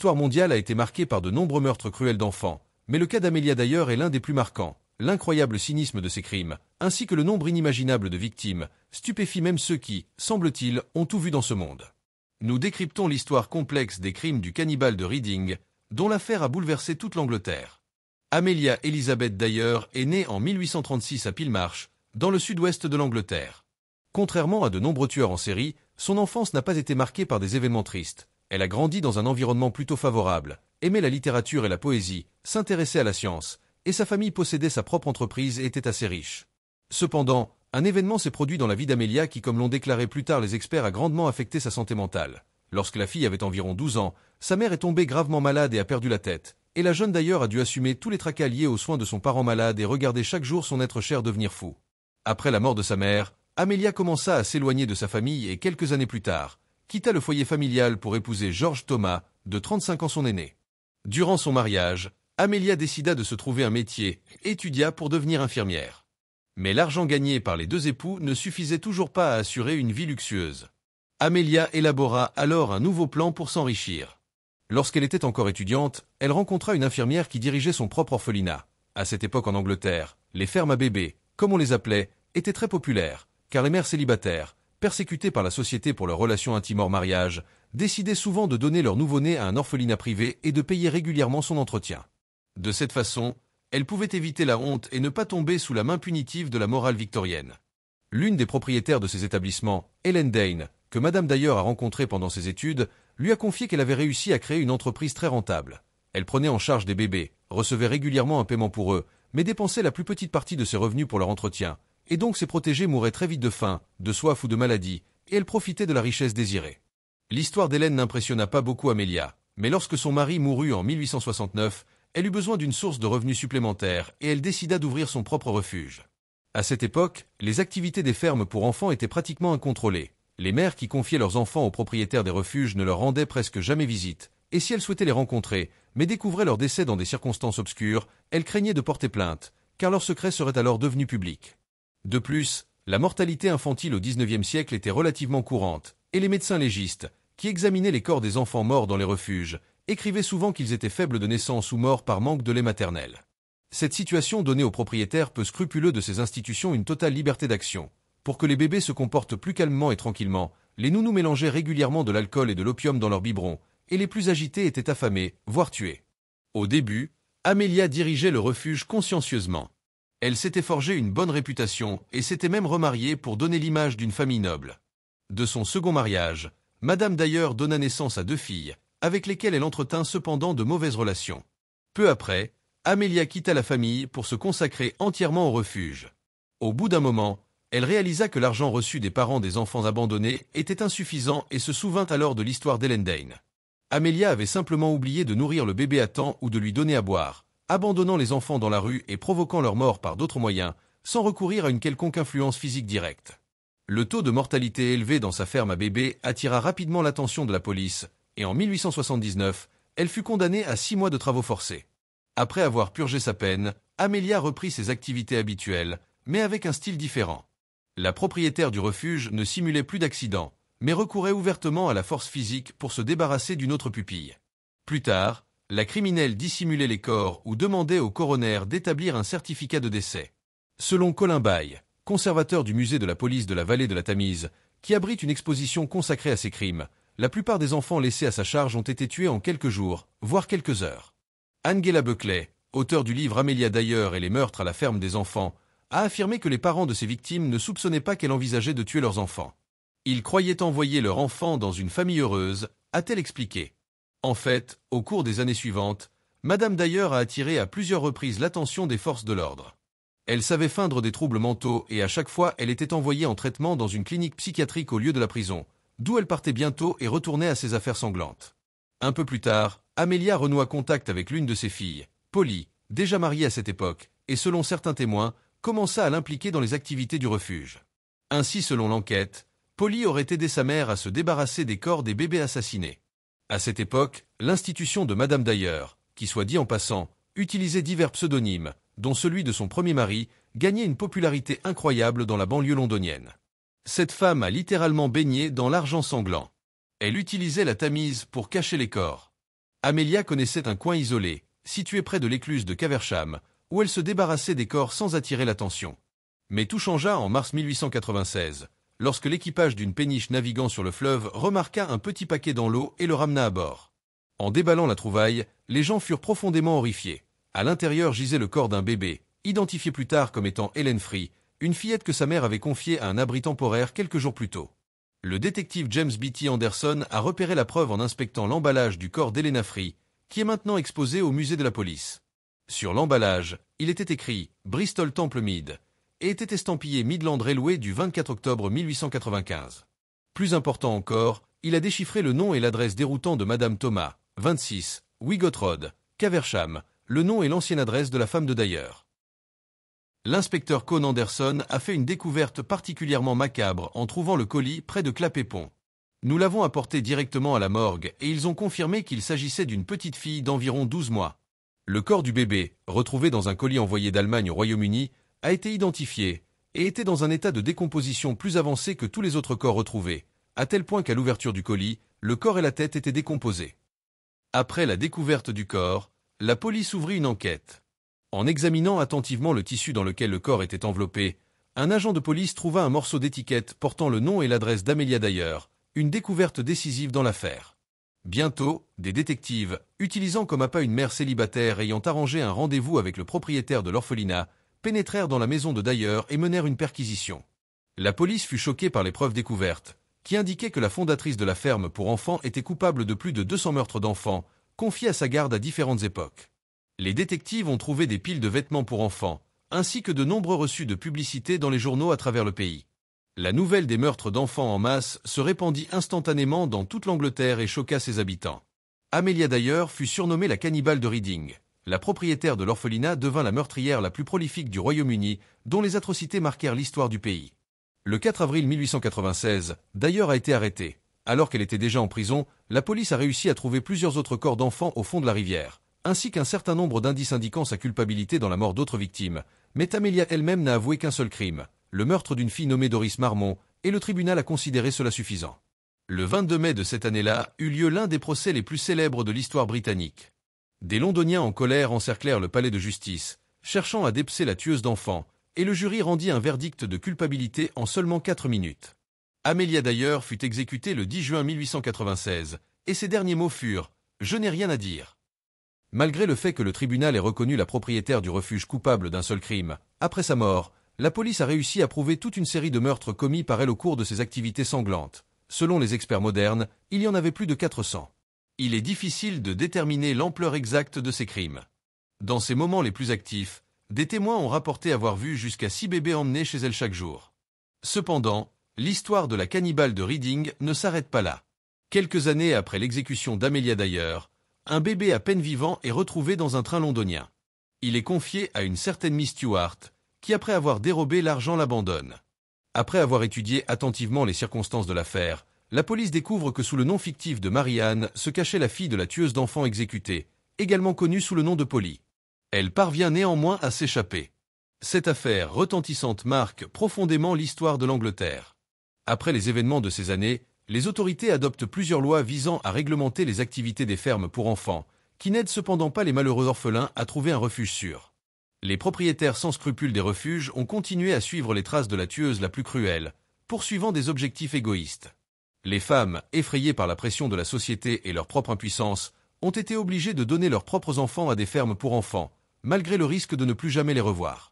L'histoire mondiale a été marquée par de nombreux meurtres cruels d'enfants, mais le cas d'Amelia Dyer est l'un des plus marquants. L'incroyable cynisme de ses crimes, ainsi que le nombre inimaginable de victimes, stupéfie même ceux qui, semble-t-il, ont tout vu dans ce monde. Nous décryptons l'histoire complexe des crimes du cannibale de Reading, dont l'affaire a bouleversé toute l'Angleterre. Amelia Elizabeth Dyer est née en 1836 à Pilmarsh, dans le sud-ouest de l'Angleterre. Contrairement à de nombreux tueurs en série, son enfance n'a pas été marquée par des événements tristes. Elle a grandi dans un environnement plutôt favorable, aimait la littérature et la poésie, s'intéressait à la science, et sa famille possédait sa propre entreprise et était assez riche. Cependant, un événement s'est produit dans la vie d'Amelia qui, comme l'ont déclaré plus tard les experts, a grandement affecté sa santé mentale. Lorsque la fille avait environ 12 ans, sa mère est tombée gravement malade et a perdu la tête, et la jeune d'ailleurs a dû assumer tous les tracas liés aux soins de son parent malade et regarder chaque jour son être cher devenir fou. Après la mort de sa mère, Amelia commença à s'éloigner de sa famille et quelques années plus tard, quitta le foyer familial pour épouser George Thomas, de 35 ans son aîné. Durant son mariage, Amelia décida de se trouver un métier et étudia pour devenir infirmière. Mais l'argent gagné par les deux époux ne suffisait toujours pas à assurer une vie luxueuse. Amelia élabora alors un nouveau plan pour s'enrichir. Lorsqu'elle était encore étudiante, elle rencontra une infirmière qui dirigeait son propre orphelinat. À cette époque en Angleterre, les fermes à bébés, comme on les appelait, étaient très populaires, car les mères célibataires, persécutées par la société pour leurs relations intimes hors mariage, décidaient souvent de donner leur nouveau-né à un orphelinat privé et de payer régulièrement son entretien. De cette façon, elles pouvaient éviter la honte et ne pas tomber sous la main punitive de la morale victorienne. L'une des propriétaires de ces établissements, Helen Dane, que Madame Dyer a rencontrée pendant ses études, lui a confié qu'elle avait réussi à créer une entreprise très rentable. Elle prenait en charge des bébés, recevait régulièrement un paiement pour eux, mais dépensait la plus petite partie de ses revenus pour leur entretien, et donc ses protégés mouraient très vite de faim, de soif ou de maladie, et elle profitait de la richesse désirée. L'histoire d'Hélène n'impressionna pas beaucoup Amelia, mais lorsque son mari mourut en 1869, elle eut besoin d'une source de revenus supplémentaires et elle décida d'ouvrir son propre refuge. À cette époque, les activités des fermes pour enfants étaient pratiquement incontrôlées. Les mères qui confiaient leurs enfants aux propriétaires des refuges ne leur rendaient presque jamais visite, et si elles souhaitaient les rencontrer, mais découvraient leur décès dans des circonstances obscures, elles craignaient de porter plainte, car leur secret serait alors devenu public. De plus, la mortalité infantile au XIXe siècle était relativement courante, et les médecins légistes, qui examinaient les corps des enfants morts dans les refuges, écrivaient souvent qu'ils étaient faibles de naissance ou morts par manque de lait maternel. Cette situation donnait aux propriétaires peu scrupuleux de ces institutions une totale liberté d'action. Pour que les bébés se comportent plus calmement et tranquillement, les nounous mélangeaient régulièrement de l'alcool et de l'opium dans leurs biberons, et les plus agités étaient affamés, voire tués. Au début, Amelia dirigeait le refuge consciencieusement. Elle s'était forgé une bonne réputation et s'était même remariée pour donner l'image d'une famille noble. De son second mariage, Madame Dyer donna naissance à 2 filles, avec lesquelles elle entretint cependant de mauvaises relations. Peu après, Amelia quitta la famille pour se consacrer entièrement au refuge. Au bout d'un moment, elle réalisa que l'argent reçu des parents des enfants abandonnés était insuffisant et se souvint alors de l'histoire d'Helen Dane. Amelia avait simplement oublié de nourrir le bébé à temps ou de lui donner à boire, abandonnant les enfants dans la rue et provoquant leur mort par d'autres moyens, sans recourir à une quelconque influence physique directe. Le taux de mortalité élevé dans sa ferme à bébés attira rapidement l'attention de la police, et en 1879, elle fut condamnée à 6 mois de travaux forcés. Après avoir purgé sa peine, Amelia reprit ses activités habituelles, mais avec un style différent. La propriétaire du refuge ne simulait plus d'accidents, mais recourait ouvertement à la force physique pour se débarrasser d'une autre pupille. Plus tard, la criminelle dissimulait les corps ou demandait au coroner d'établir un certificat de décès. Selon Colin Bay, conservateur du musée de la police de la vallée de la Tamise, qui abrite une exposition consacrée à ces crimes, la plupart des enfants laissés à sa charge ont été tués en quelques jours, voire quelques heures. Angela Buckley, auteur du livre Amelia Dyer et les meurtres à la ferme des enfants, a affirmé que les parents de ces victimes ne soupçonnaient pas qu'elle envisageait de tuer leurs enfants. Ils croyaient envoyer leur enfant dans une famille heureuse, a-t-elle expliqué. En fait, au cours des années suivantes, Madame Dyer a attiré à plusieurs reprises l'attention des forces de l'ordre. Elle savait feindre des troubles mentaux et à chaque fois elle était envoyée en traitement dans une clinique psychiatrique au lieu de la prison, d'où elle partait bientôt et retournait à ses affaires sanglantes. Un peu plus tard, Amelia renoua contact avec l'une de ses filles, Polly, déjà mariée à cette époque, et selon certains témoins, commença à l'impliquer dans les activités du refuge. Ainsi, selon l'enquête, Polly aurait aidé sa mère à se débarrasser des corps des bébés assassinés. À cette époque, l'institution de Madame Dyer, qui soit dit en passant, utilisait divers pseudonymes, dont celui de son premier mari, gagnait une popularité incroyable dans la banlieue londonienne. Cette femme a littéralement baigné dans l'argent sanglant. Elle utilisait la Tamise pour cacher les corps. Amelia connaissait un coin isolé, situé près de l'écluse de Caversham, où elle se débarrassait des corps sans attirer l'attention. Mais tout changea en mars 1896, lorsque l'équipage d'une péniche naviguant sur le fleuve remarqua un petit paquet dans l'eau et le ramena à bord. En déballant la trouvaille, les gens furent profondément horrifiés. À l'intérieur gisait le corps d'un bébé, identifié plus tard comme étant Helen Free, une fillette que sa mère avait confiée à un abri temporaire quelques jours plus tôt. Le détective James B.T. Anderson a repéré la preuve en inspectant l'emballage du corps d'Helena Free, qui est maintenant exposé au musée de la police. Sur l'emballage, il était écrit « Bristol Temple Mead » et était estampillé Midland Railway du 24 octobre 1895. Plus important encore, il a déchiffré le nom et l'adresse déroutant de Madame Thomas, 26, Wigot Road, Caversham, le nom et l'ancienne adresse de la femme de Dyer. L'inspecteur Cohn Anderson a fait une découverte particulièrement macabre en trouvant le colis près de Clapet-Pont. Nous l'avons apporté directement à la morgue et ils ont confirmé qu'il s'agissait d'une petite fille d'environ 12 mois. Le corps du bébé, retrouvé dans un colis envoyé d'Allemagne au Royaume-Uni, a été identifié et était dans un état de décomposition plus avancé que tous les autres corps retrouvés, à tel point qu'à l'ouverture du colis, le corps et la tête étaient décomposés. Après la découverte du corps, la police ouvrit une enquête. En examinant attentivement le tissu dans lequel le corps était enveloppé, un agent de police trouva un morceau d'étiquette portant le nom et l'adresse d'Amelia Dyer, une découverte décisive dans l'affaire. Bientôt, des détectives, utilisant comme appât une mère célibataire ayant arrangé un rendez-vous avec le propriétaire de l'orphelinat, pénétrèrent dans la maison de Dyer et menèrent une perquisition. La police fut choquée par les preuves découvertes, qui indiquaient que la fondatrice de la ferme pour enfants était coupable de plus de 200 meurtres d'enfants, confiés à sa garde à différentes époques. Les détectives ont trouvé des piles de vêtements pour enfants, ainsi que de nombreux reçus de publicité dans les journaux à travers le pays. La nouvelle des meurtres d'enfants en masse se répandit instantanément dans toute l'Angleterre et choqua ses habitants. Amelia Dyer fut surnommée la cannibale de Reading. La propriétaire de l'orphelinat devint la meurtrière la plus prolifique du Royaume-Uni, dont les atrocités marquèrent l'histoire du pays. Le 4 avril 1896, Dyer a été arrêtée. Alors qu'elle était déjà en prison, la police a réussi à trouver plusieurs autres corps d'enfants au fond de la rivière, ainsi qu'un certain nombre d'indices indiquant sa culpabilité dans la mort d'autres victimes. Mais Amelia elle-même n'a avoué qu'un seul crime, le meurtre d'une fille nommée Doris Marmont, et le tribunal a considéré cela suffisant. Le 22 mai de cette année-là eut lieu l'un des procès les plus célèbres de l'histoire britannique. Des Londoniens en colère encerclèrent le palais de justice, cherchant à dépecer la tueuse d'enfants, et le jury rendit un verdict de culpabilité en seulement 4 minutes. Amelia Dyer fut exécutée le 10 juin 1896, et ses derniers mots furent « Je n'ai rien à dire ». Malgré le fait que le tribunal ait reconnu la propriétaire du refuge coupable d'un seul crime, après sa mort, la police a réussi à prouver toute une série de meurtres commis par elle au cours de ses activités sanglantes. Selon les experts modernes, il y en avait plus de 400. Il est difficile de déterminer l'ampleur exacte de ces crimes. Dans ses moments les plus actifs, des témoins ont rapporté avoir vu jusqu'à 6 bébés emmenés chez elle chaque jour. Cependant, l'histoire de la cannibale de Reading ne s'arrête pas là. Quelques années après l'exécution d'Amelia Dyer, un bébé à peine vivant est retrouvé dans un train londonien. Il est confié à une certaine Miss Stewart, qui après avoir dérobé l'argent l'abandonne. Après avoir étudié attentivement les circonstances de l'affaire, la police découvre que sous le nom fictif de Marie-Anne se cachait la fille de la tueuse d'enfants exécutée, également connue sous le nom de Polly. Elle parvient néanmoins à s'échapper. Cette affaire retentissante marque profondément l'histoire de l'Angleterre. Après les événements de ces années, les autorités adoptent plusieurs lois visant à réglementer les activités des fermes pour enfants, qui n'aident cependant pas les malheureux orphelins à trouver un refuge sûr. Les propriétaires sans scrupules des refuges ont continué à suivre les traces de la tueuse la plus cruelle, poursuivant des objectifs égoïstes. Les femmes, effrayées par la pression de la société et leur propre impuissance, ont été obligées de donner leurs propres enfants à des fermes pour enfants, malgré le risque de ne plus jamais les revoir.